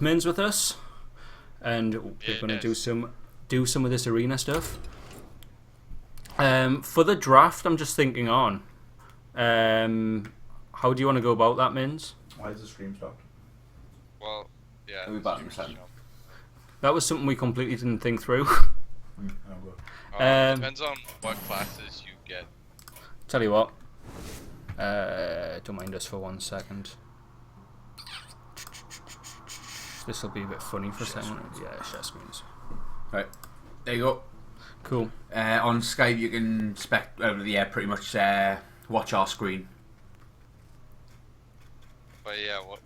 NotEnuffMinz with us, and we're going to do some of this arena stuff. For the draft, I'm just thinking on. How do you want to go about that, Minz? Why is the stream stopped? Well, yeah. Are we back in a second? That was something we completely didn't think through. Depends on what classes you get. Tell you what. Don't mind us for 1 second. This will be a bit funny for a second. Yeah, share screens. Right, there you go. Cool. On Skype, you can pretty much watch our screen. But yeah, what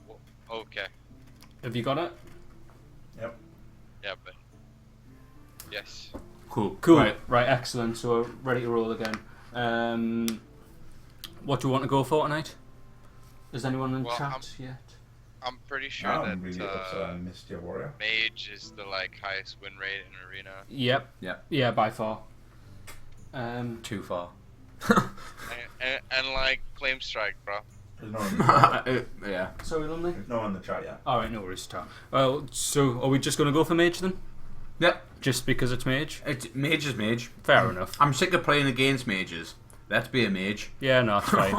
okay. Have you got it? Yep. Yeah, but yes. Cool. Right, excellent. So we're ready to roll again. What do you want to go for tonight? Is anyone in chat yet? I'm pretty sure I'm that really missed your warrior. Mage is the highest win rate in arena. Yep. Yeah, by far. Too far. and Flame Strike, bro. There's no one in the chat. Yeah. Sorry, Lonely? There's no one in the chat yet. Alright, no worries, Tom. Well, so are we just going to go for Mage then? Yep. Just because it's Mage? Mage is Mage. Fair enough. I'm sick of playing against mages. Let's be a mage. Yeah, no, that's right.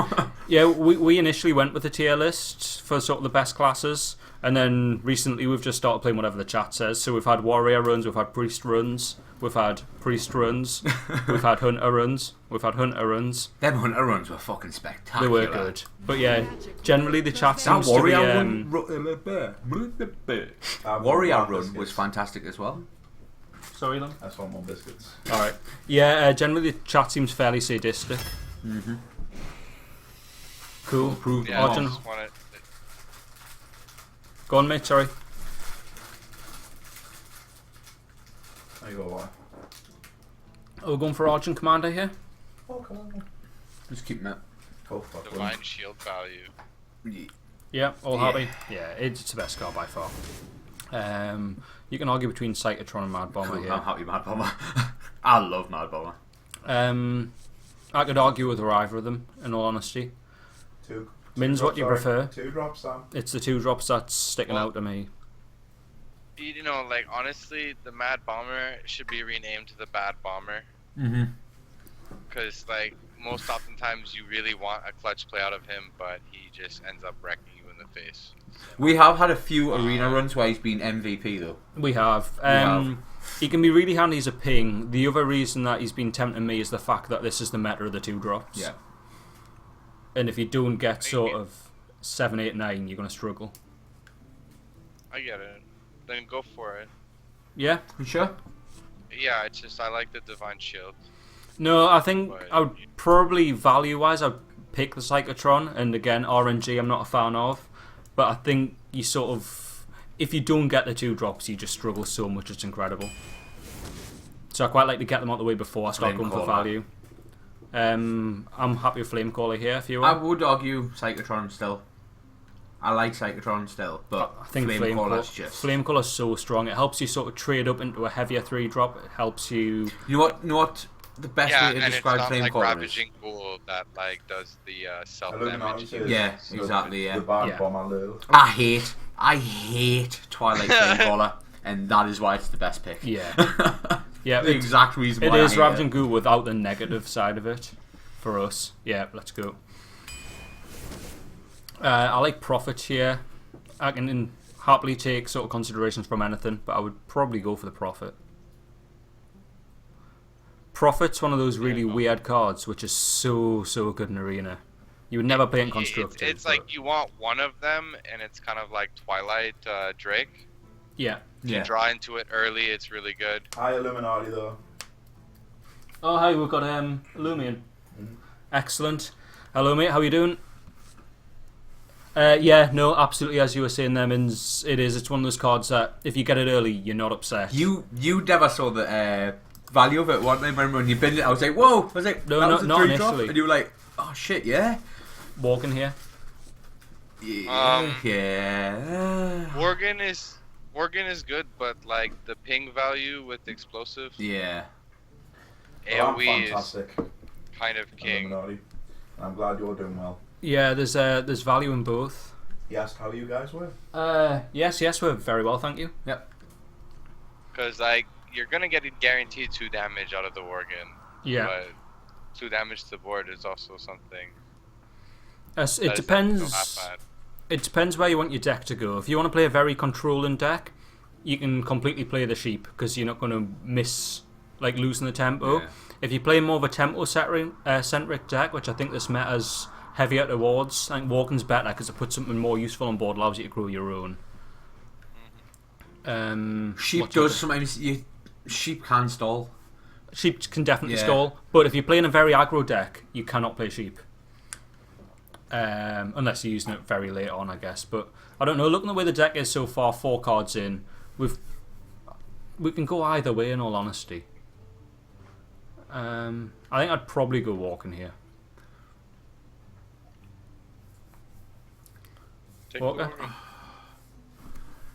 Yeah, we initially went with the tier list for sort of the best classes, and then recently we've just started playing whatever the chat says. So we've had warrior runs, we've had priest runs, we've had priest runs, we've had hunter runs, we've had hunter runs. Them hunter runs were fucking spectacular. They were good. But yeah, generally the chat That seems warrior to be... warrior run was fantastic as well. Sorry, Lon? That's one more biscuits. Alright. Yeah, generally the chat seems fairly sadistic. Mm-hmm. Cool. Approved. Yeah, I Arjun. just want it. Go on, mate, sorry. There you go, why? Oh, we're going for Argent Commander here? Oh, come on. Just keep that. Go fuck Divine Shield value. Yeah, all happy? Yeah, it's the best card by far. You can argue between Cyclotron and Mad Bomber Cool, here. I'm happy Mad Bomber. I love Mad Bomber. I could argue with either of them, in all honesty. Two Minz, what do you prefer? 2 drops, Sam. It's the 2 drops that's sticking out to me. You know, honestly, the Mad Bomber should be renamed to the Bad Bomber. Mm-hmm. Because, most oftentimes you really want a clutch play out of him, but he just ends up wrecking you in the face. We have had a few arena runs where he's been MVP though. We have. He can be really handy as a ping. The other reason that he's been tempting me is the fact that this is the meta of the 2 drops. Yeah. And if you don't get sort of 7, 8, 9, you're going to struggle. I get it. Then go for it. Yeah? You sure? Yeah, it's just I like the Divine Shield. No, I think But I would probably value-wise, I'd pick the Cyclotron. And again, RNG I'm not a fan of. But I think you sort of... If you don't get the 2 drops, you just struggle so much, it's incredible. So I quite like to get them out of the way before I start going for value. I'm happy with Flamecaller here if you I are. would argue Cyclotron still. I like Cyclotron still, but I think Flamecaller's just... Flamecoller's so strong. It helps you sort of trade up into a heavier 3 drop. It helps you... You know what? The best way to describe and it's not Flamecaller is... Ravaging Ghoul that does the self Illuminati damage. is Yeah, the- exactly, yeah. The Bad Yeah. Bomber Lil. I hate Twilight Flamecaller, and that is why it's the best pick. Yeah. Yeah, The exact reason it why is I hate Ravaging it. Ghoul without the negative side of it. For us. Yeah, let's go. I like Prophet here. I can happily take sort of considerations from anything, but I would probably go for the Prophet. Prophet's one of those really weird cards, which is so good in Arena. You would never play it in Constructed. It's like you want one of them, and it's kind of like Twilight Drake. Yeah. If you draw into it early, it's really good. Hi, Illuminati, though. Oh, hi, we've got Illumian. Excellent. Hello, mate. How you doing? Yeah, no, absolutely. As you were saying, there, Minz, it is. It's one of those cards that if you get it early, you're not upset. You never saw the value of it, weren't I? Remember when you binned it? I was like, whoa! I was like, No, that was a not 3 drop? initially. And you were like, oh shit, yeah, Walking here. yeah, yeah. Worgen is good, but the ping value with explosives, Yeah. Well, I'm AoE is fantastic. kind of king. Illuminati. I'm glad you're doing well. Yeah, there's value in both. He asked how you guys were. Yes, we're very well, thank you. Yep. Because like you're gonna get guaranteed 2 damage out of the Worgen. Yeah. But 2 damage to the board is also something. It depends. It depends where you want your deck to go. If you want to play a very controlling deck, you can completely play the sheep because you're not going to miss like losing the tempo. Yeah. If you play more of a tempo-centric deck, which I think this meta's heavier towards, I think Walken's better because it puts something more useful on board, allows you to grow your own. Sheep does sometimes. Sheep can stall. Sheep can definitely Yeah. stall, but if you're playing a very aggro deck, you cannot play sheep. Unless you're using it very late on, I guess. But I don't know. Looking at the way the deck is so far, 4 cards in, we can go either way. In all honesty, I think I'd probably go walking here. Take Walker? Worgen.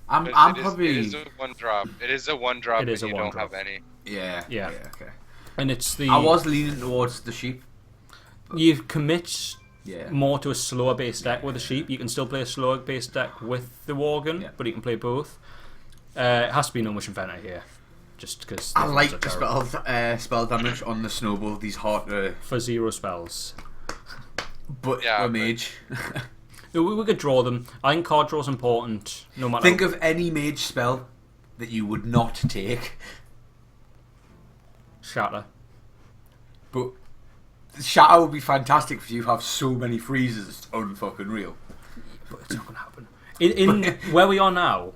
I'm It probably. is a 1-drop. It is a 1-drop. It is and a you don't 1-drop. have any. Yeah. Yeah. Okay. And it's the I was leaning towards the sheep. you commit Yeah. more to a slower based deck with the sheep. You can still play a slower based deck with the Worgen, Yeah. but you can play both. It has to be No Mush Inventor here, just because I like the spell damage on the snowball. These hard to, for 0 spells. but Yeah, a but- mage. We could draw them. I think card draw's important, no matter. Think of any mage spell that you would not take, Shatter. but Shatter would be fantastic if you have so many freezes. It's unfucking real. But it's not going to happen. In where we are now,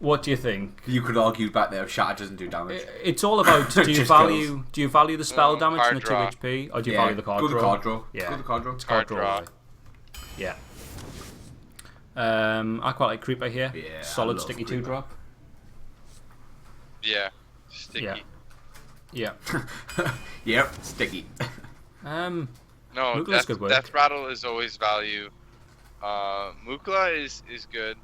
what do you think? You could argue back there if Shatter doesn't do damage. It's all about do you Just value the spell damage card and the 2 draw. HP, or do you value the card go draw? the card draw. Yeah. Go the card draw. It's card Card draw. draw. really. Yeah. I quite like Creeper here. Yeah, I Solid love sticky Creeper. 2-drop. Yeah. Sticky. Yeah. Yeah. Yep, sticky. Um. No, Mukla's good work. Death Rattle is always value. Mukla is good.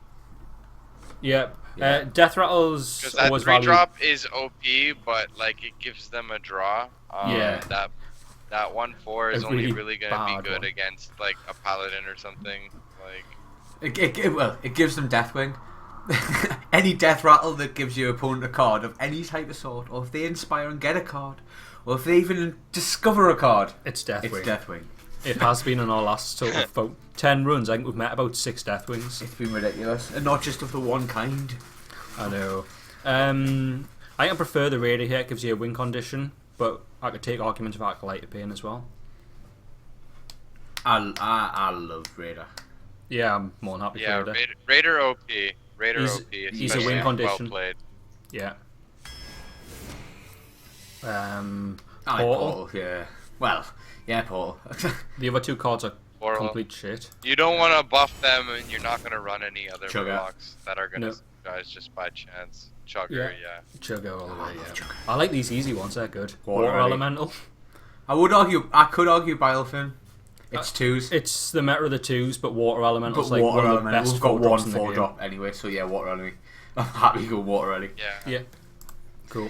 Yeah. Yeah. Death Rattle's Because that always 3-drop is OP, but like it gives them a draw. Yeah. That 1/4 is A only really really gonna bad be good one. against like a paladin or something. Like It gives them Deathwing. Any Death Rattle that gives your opponent a card of any type of sort, or if they inspire and get a card, or if they even discover a card, It's Deathwing. it's Deathwing. It has been in our last sort of about 10 runs. I think we've met about 6 Deathwings. It's been ridiculous, and not just of the one kind. I know. I think I prefer the Raider here. It gives you a win condition, but I could take arguments of Acolyte Pain as well. I love Raider. Yeah, I'm more than happy yeah, for Raider. Raider OP. Raider He's- OP. he's a especially win if condition. Well played. Yeah. I like Portal. Portal, yeah. Well, yeah, Portal. The other 2 cards are Portal. complete shit. You don't want to buff them, and you're not gonna run any other Chugga. blocks that are gonna No. guys just by chance. Chugger, Yeah. yeah. Chugga all the way, I love yeah. Chugga. I like these easy ones, they're good. Water Water Ellie. Elemental. I could argue Bilefin. It's 2s. It's the meta of the 2s, but Water Elemental's But like Water one of the Elemental, best we've got 4-drops one in the game. 4-drop anyway, so yeah, Water Enemy. I'm happy to go Water Enemy. Yeah. Yeah. Cool.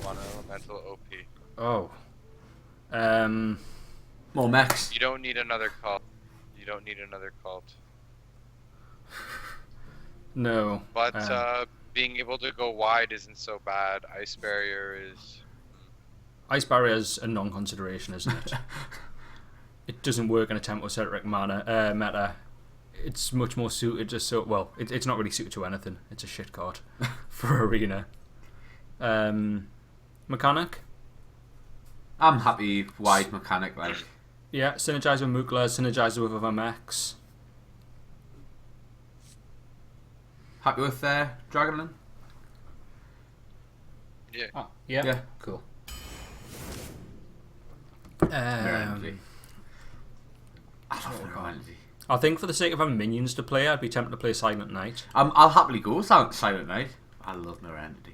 One elemental OP. Oh. More mechs. You don't need another cult. You don't need another cult. No. But being able to go wide isn't so bad. Ice barrier is. Ice Barrier's a non-consideration, isn't it? It doesn't work in a tempo-centric meta. It's much more suited to it's not really suited to anything. It's a shit card for arena. Mechanic. I'm happy wide mechanic, like. Yeah, synergize with Mukla, synergize with other mechs. Happy with Dragonlin? Yeah. Oh, yeah. Yeah. Cool. I love Dragonlin. I think for the sake of having minions to play, I'd be tempted to play Silent Knight. I'll happily go with Silent Knight. I love Mirandity.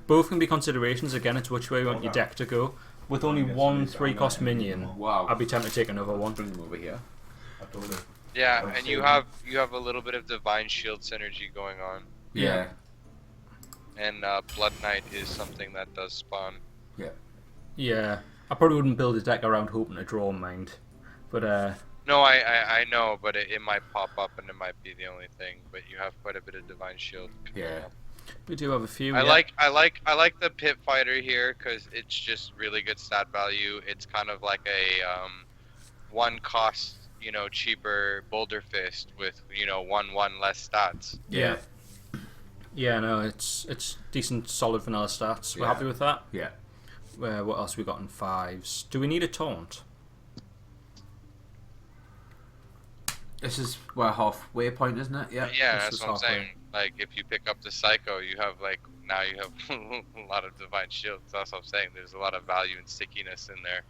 Both can be considerations. Again, it's which way you want your deck to go. With only one 3-cost minion, Wow. I'd be tempted to take another one. Bring them over here. I told her. Yeah, I've and you seen have a little bit of divine shield synergy going on, Yeah. and Blood Knight is something that does spawn. Yeah, I probably wouldn't build a deck around hoping to draw mind, but No, I know, but it might pop up and it might be the only thing. But you have quite a bit of Divine Shield. Yeah. We do have a few. I yeah. like the Pit Fighter here because it's just really good stat value. It's kind of like a one cost, cheaper Boulder Fist with 1/1 less stats. Yeah. Yeah, no, it's decent, solid vanilla stats. We're Yeah. happy with that. Yeah. What else we got in 5s? Do we need a taunt? This is halfway point, isn't it? Yeah. Yeah, this that's is what I'm halfway. saying. Like if you pick up the Psycho, you have now you have a lot of Divine Shields. That's what I'm saying. There's a lot of value and stickiness in there.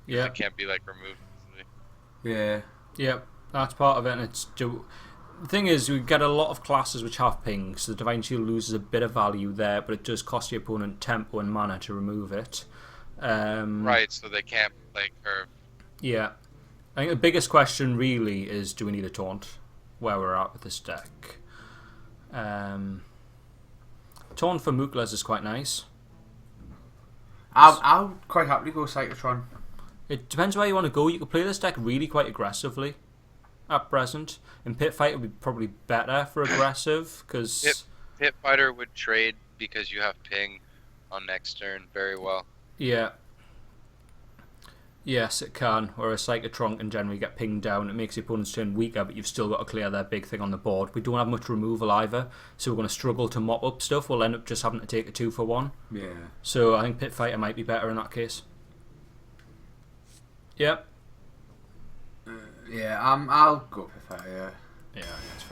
Yeah. It can't be removed easily. Yeah. Yeah, that's part of it. And the thing is, we get a lot of classes which have ping, so the Divine Shield loses a bit of value there, but it does cost your opponent tempo and mana to remove it. Right, so they can't play curve. Yeah. I think the biggest question really is, do we need a taunt? Where we're at with this deck. Taunt for Muklas is quite nice. I'll quite happily go Cyclotron. It depends where you want to go. You could play this deck really quite aggressively at present. And Pit Fight would be probably better for aggressive because Pit Fighter would trade because you have ping on next turn very well. yeah. Yes, it can. Whereas Psychotron can generally get pinged down. It makes the opponent's turn weaker, but you've still got to clear their big thing on the board. We don't have much removal either, so we're going to struggle to mop up stuff. We'll end up just having to take a 2-for-1. Yeah. So I think Pit Fighter might be better in that case. Yep. Yeah. I'll go Pit Fighter. Yeah, that's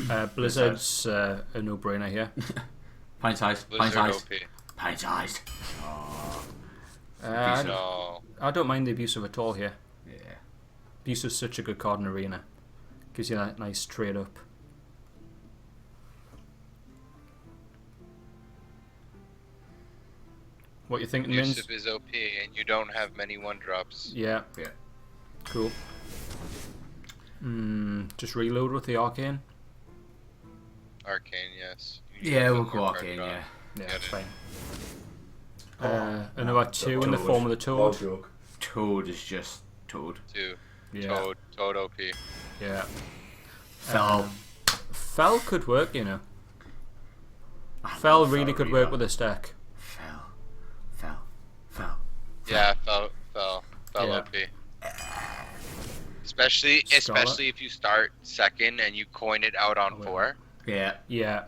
fine. Blizzard's a no-brainer here. Pint sized. Pint Blizzard sized. OP. Pint sized. No. I don't mind the abusive at all here. Yeah. Abusive's such a good card in Arena. Gives you that nice trade up. What you thinking, Minz? Yusuf is OP, and you don't have many 1-drops. Yeah. Yeah. Cool. Just reload with the Arcane. Arcane, yes. You need Yeah, a we'll bit go more card Arcane. draw. Yeah. Yeah, Get that's it. fine. Another 2 in the Toad. form of the Toad. Joke. Toad is just Toad. 2. Yeah. Toad OP. Yeah. Fell. Fell could work, you know. I Fell love really Fell could Reaver. work with this deck. Fell. Yeah, fell Yeah. OP. Especially Scarlet. if you start second and you coin it out on Oh, 4. Yeah. Yeah.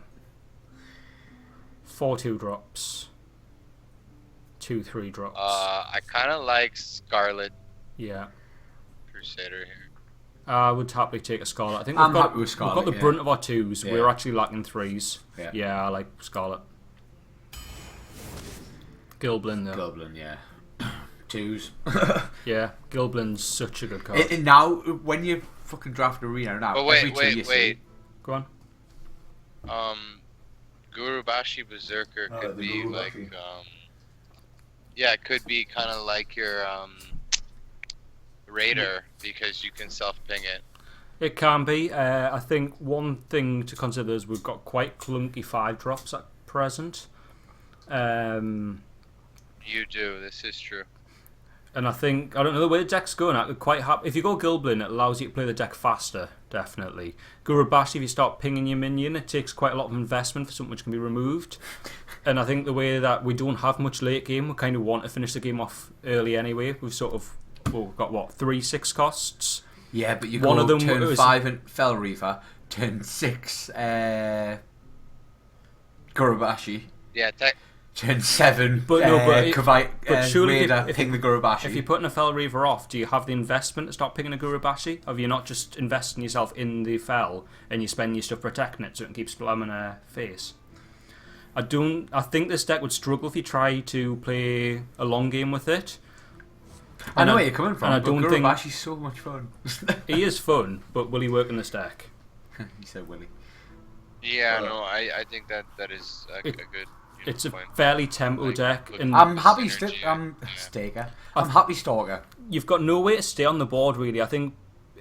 4 2-drops. 2 3-drops. I kind of like Scarlet Yeah. Crusader here. I would happily take a Scarlet. I think I'm we've got, happy with we've got Scarlet, the yeah. brunt of our 2s. Yeah. We're actually lacking 3s. Yeah. I like Scarlet. Gilblin, though. Goblin, yeah. Twos. Yeah, Gilblin's such a good card. And now, when you fucking draft Arena now, But every two you wait. Go on. Gurubashi Berserker Oh, could the be Gurubashi. it could be kind of like your Raider because you can self-ping it. It can be. I think one thing to consider is we've got quite clunky 5-drops at present. You do. This is true. And I think, I don't know the way the deck's going, I'm quite happy. If you go Gilblin, it allows you to play the deck faster, definitely. Gurubashi, if you start pinging your minion, it takes quite a lot of investment for something which can be removed. And I think the way that we don't have much late game, we kind of want to finish the game off early anyway. We've sort of, we've got what, 3/6 costs? Yeah, but you One go of them turn was- 5 and Fell Reaver, turn 6 Gurubashi, Yeah, turn 7 But no, but surely Raider, if ping the Gurubashi. If you're putting a Fel Reaver off, do you have the investment to start picking a Gurubashi? Have you not just investing yourself in the Fel and you spend your stuff protecting it so it keeps slamming a face? I think this deck would struggle if you try to play a long game with it. I know And where you're coming from, and but I don't think Gurubashi's so much fun. he is fun, but will he work in this deck? He said Willie. yeah. No, I think that is a good. It's a point. fairly tempo Like, deck, look- and I'm happy Synergy, I'm yeah. Staker. I'm happy Stalker. you've got no way to stay on the board really. I think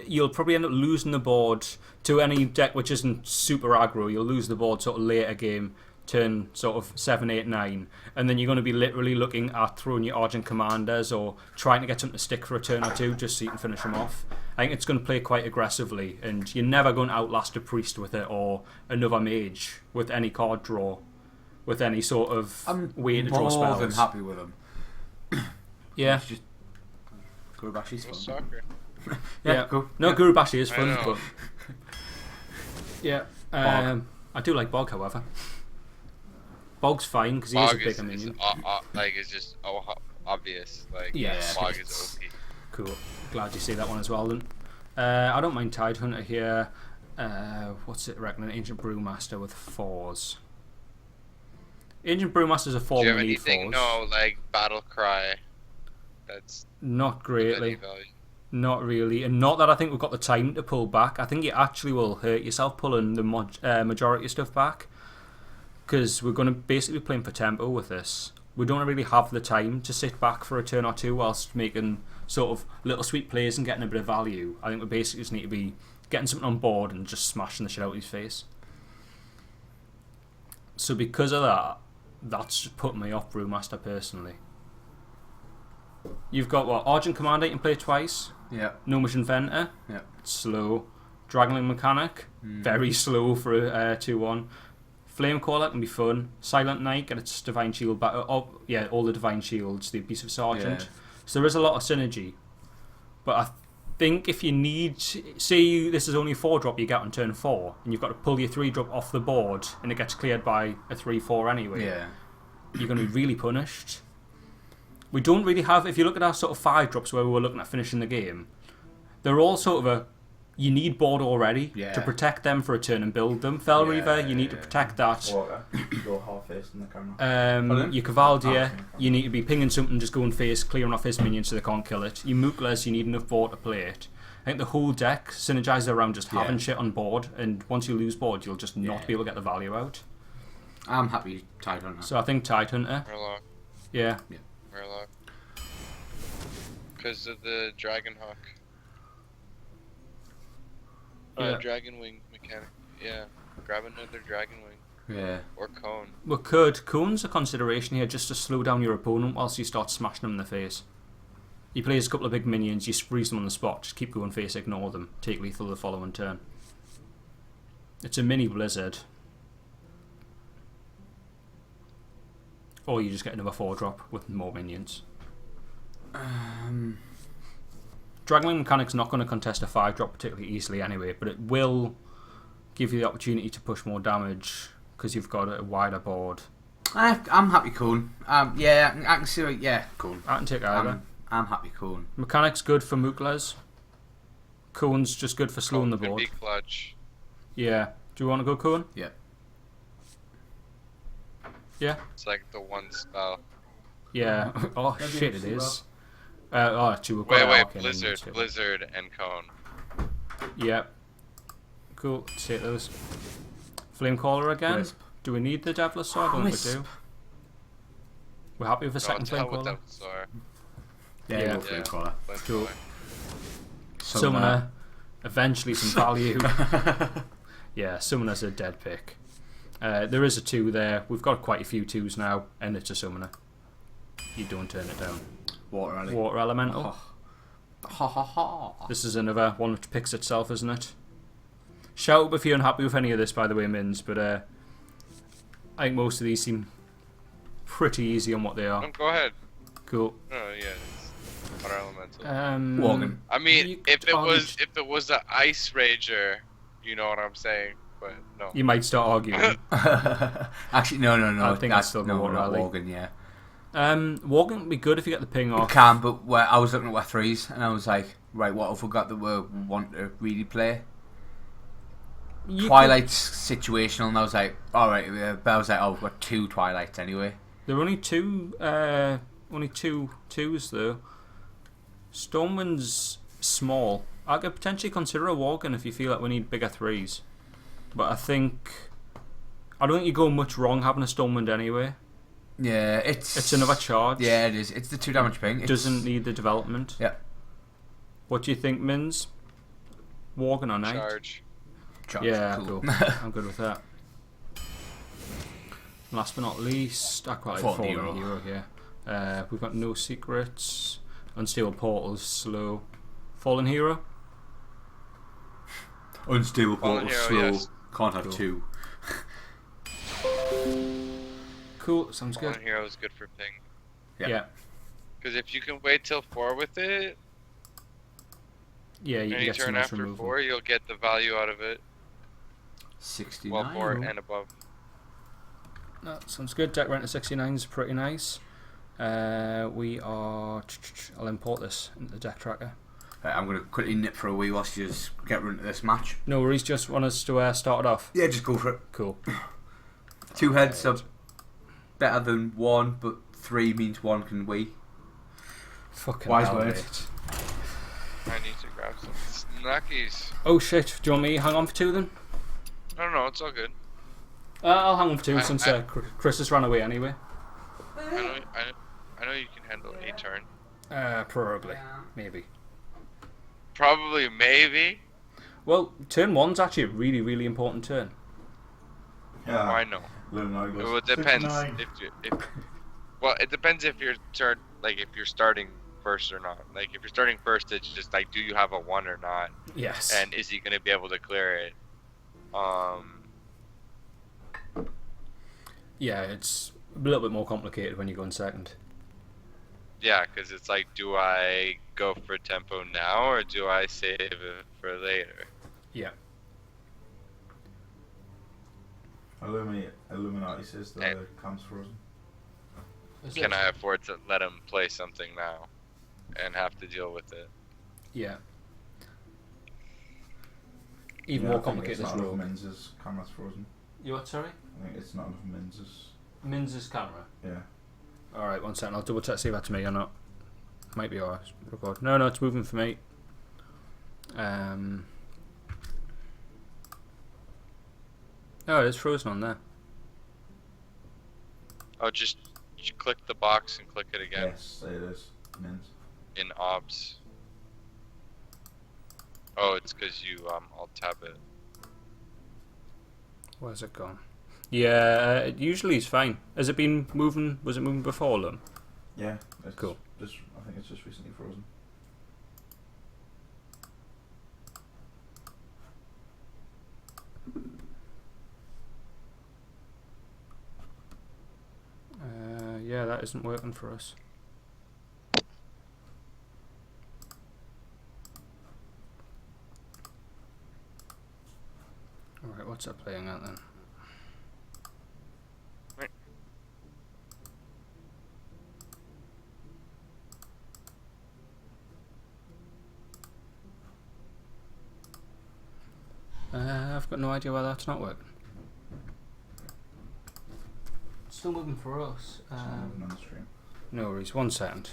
you'll probably end up losing the board to any deck which isn't super aggro. You'll lose the board sort of later game turn sort of 7, 8, 9, and then you're going to be literally looking at throwing your Argent Commanders or trying to get something to stick for a turn or two just so you can finish them off. I think it's going to play quite aggressively, and you're never going to outlast a Priest with it or another Mage with any card draw, with any sort of way to draw spells. I'm more than happy with them. Yeah. It's just Gurubashi's fun. Soccer. Yeah, cool. No, Yeah. Gurubashi is fun, know. but yeah, I do like Bog, however. Bog's fine because he is a bigger minion. It's just obvious. Like, Yes. Bog is OP. Cool. Glad you see that one as well then. I don't mind Tidehunter here. What's it reckon? An Ancient Brewmaster with 4s. Ancient Brewmaster's a 4 Do you have we need anything? 4s. No, like Battle Cry. That's Not greatly. value. Not really. And not that I think we've got the time to pull back. I think you actually will hurt yourself pulling the majority of stuff back. Because we're going to basically be playing for tempo with this. We don't really have the time to sit back for a turn or two whilst making sort of little sweet plays and getting a bit of value. I think we basically just need to be getting something on board and just smashing the shit out of his face. So because of that, that's just putting me off Brewmaster personally. You've got what? Argent Commander you can play twice. Yeah. Gnomish Inventor. Yeah. Slow. Dragonling Mechanic. Very slow for a 2-1. Flamecaller can be fun. Silent Knight, get its Divine Shield back. All the Divine Shields, the Abusive Sergeant. Yeah. So there is a lot of synergy. But I think if you need... Say this is only a 4-drop you get on turn 4, and you've got to pull your 3-drop off the board, and it gets cleared by a 3-4 anyway. Yeah. You're going to be really punished. We don't really have... If you look at our sort of 5-drops where we were looking at finishing the game, they're all sort of a... You need board already to protect them for a turn and build them. Fel Reaver, you need to protect that. Water. Go half face in the camera. Your Cavaldia, you need to be pinging something, just going face, clearing off his minions so they can't kill it. Your Mooklas, you need enough board to play it. I think the whole deck synergizes around just having shit on board, and once you lose board, you'll just not be able to get the value out. I'm happy Tidehunter. So I think Tidehunter. Murloc. Yeah. Murloc. Because of the Dragonhawk. Dragon Wing mechanic. Yeah. Grab another Dragon Wing. Yeah. Or Cone. We could. Cone's a consideration here just to slow down your opponent whilst you start smashing them in the face. He plays a couple of big minions, you freeze them on the spot, just keep going face, ignore them, take lethal the following turn. It's a mini Blizzard. Or you just get another 4-drop with more minions. Dragonling Mechanic's not going to contest a 5-drop particularly easily anyway, but it will give you the opportunity to push more damage because you've got a wider board. I'm happy Coon. Yeah, I can see. Yeah, Coon. I can take either. I'm happy Coon. Mechanic's good for Mooklas. Coon's just good for slowing the board. Could be clutch. Yeah. Do you want to go Coon? Yeah. Yeah? It's like the one spell. Yeah. Oh shit, it is. Actually, we've got Wait, Arcane in Blizzard, too. Blizzard, and Cone. Yeah. Cool. Take those. Flamecaller again. Wisp. Do we need the Devil's Sword? I don't think we do. We're happy with a second Flamecaller. Yeah, Yeah. Flamecaller. Cool. Summoner. Eventually some value. Yeah, Summoner's a dead pick. There is a 2 there. We've got quite a few 2s now, and it's a Summoner. You don't turn it down. Water Elemental. Ha ha ha. This is another one which picks itself, isn't it? Shout up if you're unhappy with any of this, by the way, Minz, but I think most of these seem pretty easy on what they are. Go ahead. Cool. Oh yeah, it's Water Elemental. Worgen. I mean, if it was an Ice Rager, you know what I'm saying, but no. You might start arguing. Actually, no. I think that's still the Water Alley. Worgen, yeah. Worgen would be good if you get the ping off. It can, but I was looking at our 3s and I was like, right, what have we got that we want to really play? Twilight's situational, and I was like, alright, but I was like, we've got 2 Twilights anyway. There are only two 2s though. Stormwind's small. I could potentially consider a Worgen if you feel like we need bigger 3s. But I don't think you go much wrong having a Stormwind anyway. Yeah, it's another charge. Yeah, it is. It's the 2 damage ping. It doesn't need the development. Yeah. What do you think, Minz? Worgen or Knight? Charge. Yeah, cool. I'm good with that. Last but not least, I quite like Fallen Fallen Hero. Yeah. We've got no secrets. Unstable portals, slow. Fallen Hero. Unstable Fallen portal, Hero, slow. yes. Can't have Cool. 2. Cool. Sounds good. Fallen Hero is good for ping. Yeah. Because if you can wait till 4 with it, Yeah, you can any get some turn nice after removal. 4, you'll get the value out of it. 69. Well, 4 and above. No, sounds good. Deck rent of 69 is pretty nice. We are. I'll import this into the deck tracker. I'm going to quickly nip for a wee whilst you just get into this match. No worries. Just want us to start it off. Yeah, just go for it. Cool. 2 heads are better than 1, but 3 means 1 can wee. Fucking Wise hell, words. mate. I need to grab some snackies. Oh shit! Do you want me to hang on for 2 then? No, it's all good. I'll hang on for 2 I- since I- Chris has run away anyway. I know you can handle a turn. Probably, maybe. Probably, maybe. Well, turn 1's actually a really, really important turn. Oh, I know. Illuminati goes, Well, it depends 69. well, it depends if you're if you're starting first or not. Like if you're starting first, it's just like, do you have a 1 or not, Yes. and is he gonna be able to clear it? Yeah, it's a little bit more complicated when you go in second. Yeah, because it's like, do I go for tempo now or do I save it for later? Yeah. Illuminati says the camp's frozen. Can I afford to let him play something now and have to deal with it? Yeah. Even Yeah, more I think complicated it's this not enough rogue. Minz's camera's frozen. You what, sorry? I think it's not enough Minz's. Minz's camera. Yeah. Alright, 1 second. I'll double check, see if that's me or not. Might be alright. Record. No, it's moving for me. Oh, it is frozen on there. Oh, just click the box and click it again Yes, it is. Minz. in OBS. Oh, it's because you alt tab it. Where's it gone? Yeah, usually it's fine. Has it been moving? Was it moving before them? Yeah. It's Cool. Just, I think it's just recently frozen. Yeah, that isn't working for us. Alright, what's that playing at then? Right. I've got no idea why that's not working. It's still moving for us. It's not moving on the stream. No worries, 1 second.